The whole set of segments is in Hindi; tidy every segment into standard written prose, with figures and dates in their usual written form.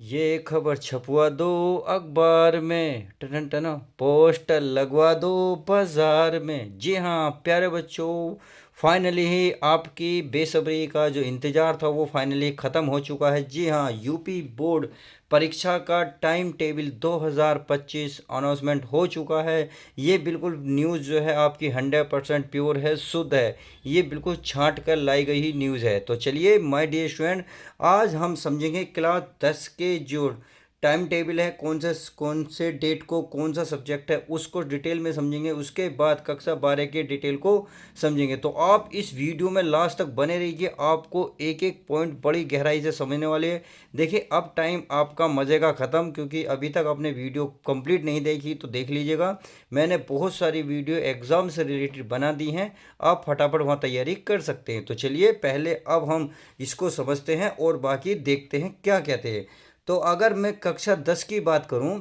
ये खबर छपवा दो अखबार में, टन टन पोस्टर लगवा दो बाजार में। जी हाँ प्यारे बच्चों, फाइनली ही आपकी बेसब्री का जो इंतज़ार था वो फाइनली ख़त्म हो चुका है। जी हाँ, यूपी बोर्ड परीक्षा का टाइम टेबल 2025 अनाउंसमेंट हो चुका है। ये बिल्कुल न्यूज़ जो है आपकी 100% प्योर है, शुद्ध है। ये बिल्कुल छांट कर लाई गई ही न्यूज़ है। तो चलिए माय डियर स्टूडेंट, आज हम समझेंगे क्लास 10 के जो टाइम टेबल है, कौन से डेट को कौन सा सब्जेक्ट है उसको डिटेल में समझेंगे। उसके बाद कक्षा 12 के डिटेल को समझेंगे। तो आप इस वीडियो में लास्ट तक बने रहिए, आपको एक एक पॉइंट बड़ी गहराई से समझने वाले हैं। देखिए अब टाइम आपका मज़े का ख़त्म, क्योंकि अभी तक आपने वीडियो कंप्लीट नहीं देखी तो देख लीजिएगा। मैंने बहुत सारी वीडियो एग्ज़ाम से रिलेटेड बना दी हैं, आप फटाफट वहाँ तैयारी कर सकते हैं। तो चलिए पहले अब हम इसको समझते हैं और बाकी देखते हैं क्या कहते हैं। तो अगर मैं कक्षा 10 की बात करूं,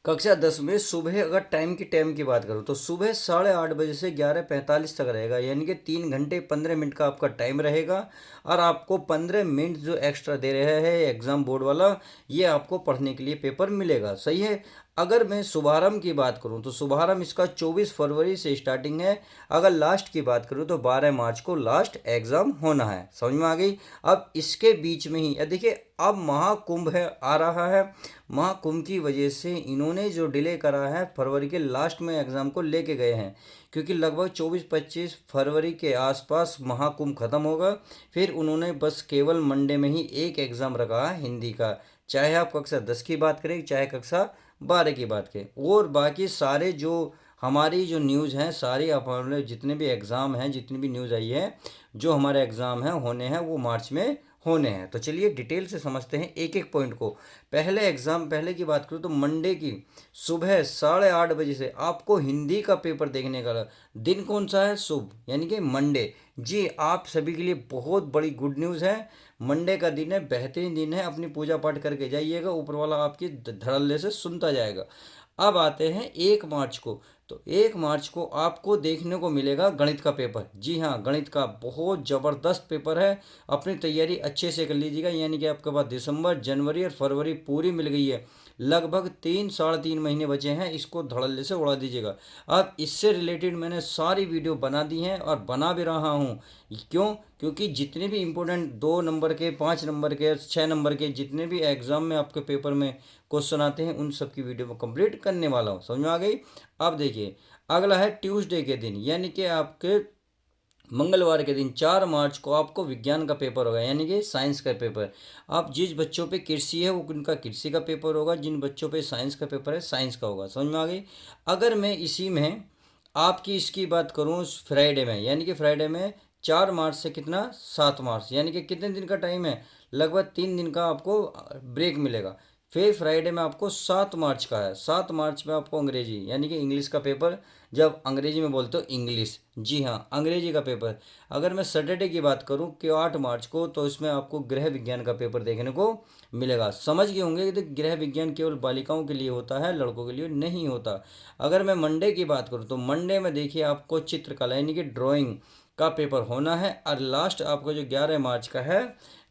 कक्षा 10 में सुबह अगर टाइम की बात करूं तो सुबह 8:30 बजे से 11:45 तक रहेगा, यानी कि 3 घंटे 15 मिनट का आपका टाइम रहेगा। और आपको 15 मिनट जो एक्स्ट्रा दे रहे हैं एग्ज़ाम बोर्ड वाला, ये आपको पढ़ने के लिए पेपर मिलेगा। सही है। अगर मैं शुभारंभ की बात करूं तो शुभारंभ इसका 24 फरवरी से स्टार्टिंग है। अगर लास्ट की बात करूं तो 12 मार्च को लास्ट एग्ज़ाम होना है। समझ में आ गई। अब इसके बीच में ही देखिए, अब महाकुंभ है आ रहा है। महाकुंभ की वजह से इन्होंने जो डिले करा है, फरवरी के लास्ट में एग्ज़ाम को लेके गए हैं, क्योंकि लगभग 24-25 फरवरी के आसपास महाकुंभ ख़त्म होगा। फिर उन्होंने बस केवल मंडे में ही एक एग्ज़ाम रखा है हिंदी का, चाहे आप कक्षा 10 की बात करें चाहे कक्षा 12 की बात करें। और बाकी सारे जो हमारी जो न्यूज़ हैं सारी, हमारे जितने भी एग्ज़ाम हैं, जितनी भी न्यूज़ आई है, जो हमारे एग्ज़ाम हैं होने हैं वो मार्च में होने हैं। तो चलिए डिटेल से समझते हैं एक एक पॉइंट को। पहले की बात करूँ तो मंडे की सुबह 8:30 बजे से आपको हिंदी का पेपर देखने का दिन कौन सा है? शुभ, यानी कि मंडे। जी आप सभी के लिए बहुत बड़ी गुड न्यूज़ है। मंडे का दिन है, बेहतरीन दिन है। अपनी पूजा पाठ करके जाइएगा, ऊपर वाला आपकी धड़ल्ले से सुनता जाएगा। अब आते हैं 1 मार्च को। तो 1 मार्च को आपको देखने को मिलेगा गणित का पेपर। जी हाँ, गणित का बहुत ज़बरदस्त पेपर है। अपनी तैयारी अच्छे से कर लीजिएगा, यानी कि आपके पास दिसंबर जनवरी और फरवरी पूरी मिल गई है। लगभग 3 साढ़े 3 महीने बचे हैं, इसको धड़ल्ले से उड़ा दीजिएगा। अब इससे रिलेटेड मैंने सारी वीडियो बना दी हैं और बना भी रहा हूँ। क्यों? क्योंकि जितने भी इंपॉर्टेंट 2 नंबर के, 5 नंबर के, 6 नंबर के जितने भी एग्ज़ाम में आपके पेपर में क्वेश्चन आते हैं, उन सब की वीडियो में कंप्लीट करने वाला हूँ। समझ में आ गई। अब देखिए अगला है ट्यूसडे के दिन, यानी कि आपके मंगलवार के दिन 4 मार्च को आपको विज्ञान का पेपर होगा, यानी कि साइंस का पेपर। आप जिस बच्चों पे कृषि है वो उनका कृषि का पेपर होगा, जिन बच्चों पे साइंस का पेपर है साइंस का होगा। समझ में आ गई। अगर मैं इसी में आपकी इसकी बात करूँ फ्राइडे में, यानी कि फ्राइडे में 4 मार्च से कितना 7 मार्च, यानी कि कितने दिन का टाइम है? लगभग 3 दिन का आपको ब्रेक मिलेगा। फिर फ्राइडे में आपको 7 मार्च का है। 7 मार्च में आपको अंग्रेजी यानी कि इंग्लिश का पेपर, जब अंग्रेजी में बोलते हो इंग्लिश, जी हाँ अंग्रेजी का पेपर। अगर मैं सैटरडे की बात करूँ कि 8 मार्च को, तो इसमें आपको गृह विज्ञान का पेपर देखने को मिलेगा। समझ गए होंगे कि गृह विज्ञान केवल बालिकाओं के लिए होता है, लड़कों के लिए नहीं होता। अगर मैं मंडे की बात करूँ तो मंडे में देखिए आपको चित्रकला यानी कि ड्राइंग का पेपर होना है। और लास्ट आपको जो 11 मार्च का है,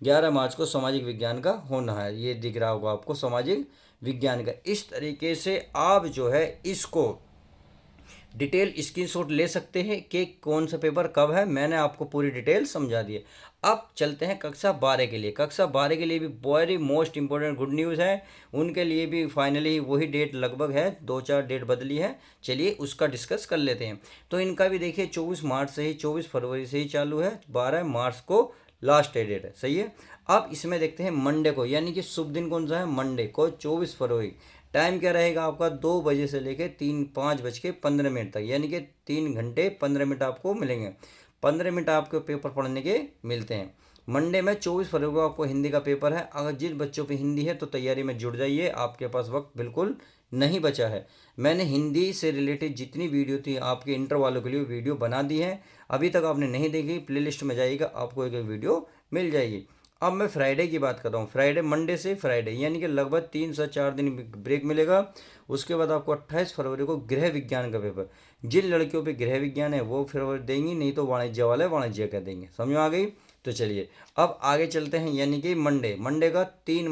11 मार्च को सामाजिक विज्ञान का होना है। ये दिख रहा होगा आपको सामाजिक विज्ञान का। इस तरीके से आप जो है इसको डिटेल स्क्रीनशॉट ले सकते हैं कि कौन सा पेपर कब है। मैंने आपको पूरी डिटेल समझा दी है। अब चलते हैं कक्षा 12 के लिए। कक्षा 12 के लिए भी very most important good news है। उनके लिए भी फाइनली वही डेट लगभग है, 2-4 डेट बदली है। चलिए उसका डिस्कस कर लेते हैं। तो इनका भी देखिए 24 मार्च से ही, 24 फरवरी से ही चालू है, 12 मार्च को लास्ट डेट है। सही है। अब इसमें देखते हैं मंडे को, यानी कि शुभ दिन कौन सा है? मंडे को 24 फरवरी। टाइम क्या रहेगा आपका? 2 बजे से लेकर 5:15 तक, यानी कि 3 घंटे 15 मिनट आपको मिलेंगे। 15 मिनट आपको पेपर पढ़ने के मिलते हैं। मंडे में 24 फरवरी को आपको हिंदी का पेपर है। अगर जिन बच्चों पे हिंदी है तो तैयारी में जुड़ जाइए, आपके पास वक्त बिल्कुल नहीं बचा है। मैंने हिंदी से रिलेटेड जितनी वीडियो थी आपके इंटर वालों के लिए वीडियो बना दी है। अभी तक आपने नहीं देखी, प्लेलिस्ट में जाइएगा, आपको एक वीडियो मिल जाएगी। अब मैं फ्राइडे की बात कर रहा हूँ। फ्राइडे, मंडे से फ्राइडे, यानी कि लगभग 3 से 4 दिन ब्रेक मिलेगा। उसके बाद आपको 28 फरवरी को गृह विज्ञान का पेपर। जिन लड़कियों पे गृह विज्ञान है वो फरवरी देंगी, नहीं तो वाणिज्य वाले वाणिज्य का देंगे। समझ में आ गई। तो चलिए अब आगे चलते हैं, यानी कि मंडे का 3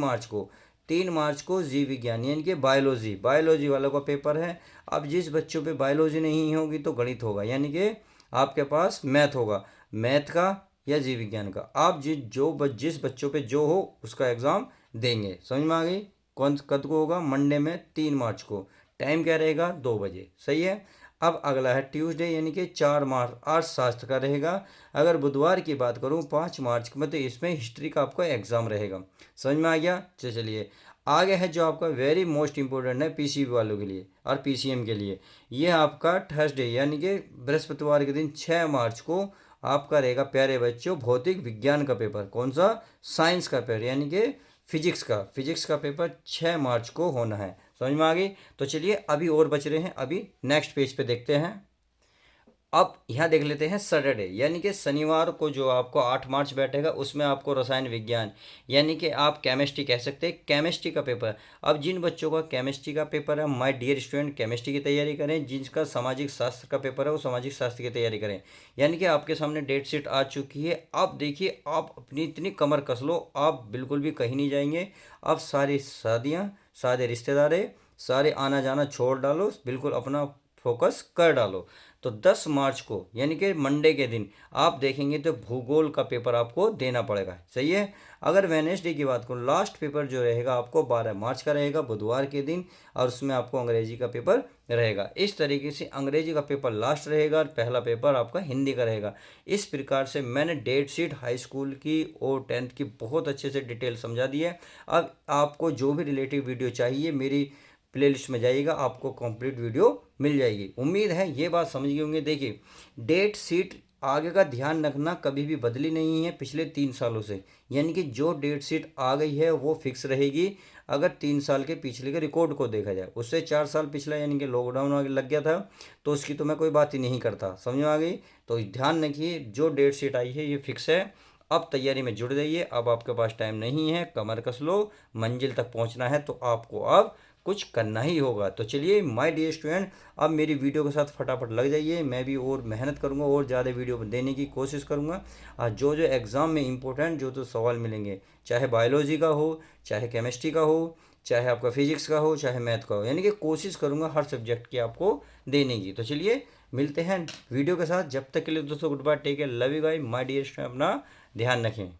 मार्च को जीव विज्ञान यानी कि बायोलॉजी वालों का पेपर है। अब जिस बच्चों पे बायोलॉजी नहीं होगी तो गणित होगा, यानी कि आपके पास मैथ होगा, मैथ का या जीव विज्ञान का। आप जिस बच्चों पे जो हो उसका एग्ज़ाम देंगे। समझ में आ गई? कौन कद को होगा? मंडे में 3 मार्च को। टाइम क्या रहेगा? 2 बजे। सही है। अब अगला है ट्यूसडे यानी कि 4 मार्च, अर्थशास्त्र का रहेगा। अगर बुधवार की बात करूं 5 मार्च को, मतलब इसमें हिस्ट्री का आपका एग्जाम रहेगा। समझ में आ गया? चलिए आगे है जो आपका वेरी मोस्ट इंपॉर्टेंट है पीसीबी वालों के लिए और पीसीएम के लिए। ये आपका थर्सडे यानी कि बृहस्पतिवार के दिन 6 मार्च को आपका रहेगा प्यारे बच्चों भौतिक विज्ञान का पेपर। कौन सा? साइंस का पेपर, यानी कि फिजिक्स का पेपर 6 मार्च को होना है। समझ में आ गई? तो चलिए अभी और बच रहे हैं, अभी नेक्स्ट पेज पे देखते हैं। अब यहाँ देख लेते हैं सैटरडे यानी कि शनिवार को जो आपको 8 मार्च बैठेगा, उसमें आपको रसायन विज्ञान यानी कि आप केमिस्ट्री कह सकते हैं, केमिस्ट्री का पेपर। अब जिन बच्चों का केमिस्ट्री का पेपर है, माय डियर स्टूडेंट, केमिस्ट्री की तैयारी करें। जिनका सामाजिक शास्त्र का पेपर है वो सामाजिक शास्त्र की तैयारी करें। यानी कि आपके सामने डेट शीट आ चुकी है। अब देखिए आप अपनी इतनी कमर कस लो, आप बिल्कुल भी कहीं नहीं जाएंगे। अब सारी शादियाँ, सारे रिश्तेदारे, सारे आना जाना छोड़ डालो, बिल्कुल अपना फोकस कर डालो। तो 10 मार्च को यानी कि मंडे के दिन आप देखेंगे तो भूगोल का पेपर आपको देना पड़ेगा। सही है। अगर वेनेसडे की बात करूँ, लास्ट पेपर जो रहेगा आपको 12 मार्च का रहेगा, बुधवार के दिन, और उसमें आपको अंग्रेजी का पेपर रहेगा। इस तरीके से अंग्रेजी का पेपर लास्ट रहेगा और पहला पेपर आपका हिंदी का रहेगा। इस प्रकार से मैंने डेट शीट हाई स्कूल की और 10th की बहुत अच्छे से डिटेल समझा दी है। अब आपको जो भी रिलेटिव वीडियो चाहिए मेरी प्लेलिस्ट में जाइएगा, आपको कंप्लीट वीडियो मिल जाएगी। उम्मीद है ये बात समझ गए होंगे। देखिए डेट शीट आगे का ध्यान रखना, कभी भी बदली नहीं है पिछले 3 सालों से, यानी कि जो डेट शीट आ गई है वो फिक्स रहेगी। अगर 3 साल के पिछले के रिकॉर्ड को देखा जाए, उससे 4 साल पिछला यानी कि लॉकडाउन आगे लग गया था, तो उसकी तो मैं कोई बात ही नहीं करता। समझ में आ गई? तो ध्यान रखिए जो डेट शीट आई है ये फिक्स है। अब तैयारी में जुड़ जाइए, अब आपके पास टाइम नहीं है, कमर कस लो, मंजिल तक पहुंचना है तो आपको अब कुछ करना ही होगा। तो चलिए माय डियर स्टूडेंट, अब मेरी वीडियो के साथ फटाफट लग जाइए। मैं भी और मेहनत करूंगा और ज़्यादा वीडियो देने की कोशिश करूंगा। और जो जो एग्ज़ाम में इंपॉर्टेंट जो तो सवाल मिलेंगे, चाहे बायोलॉजी का हो, चाहे केमिस्ट्री का हो, चाहे आपका फिजिक्स का हो, चाहे मैथ का हो, यानी कि कोशिश करूंगा हर सब्जेक्ट की आपको देने की। तो चलिए मिलते हैं वीडियो के साथ। जब तक के लिए दोस्तों goodbye, take care, love you guys, my dear student, अपना ध्यान रखें।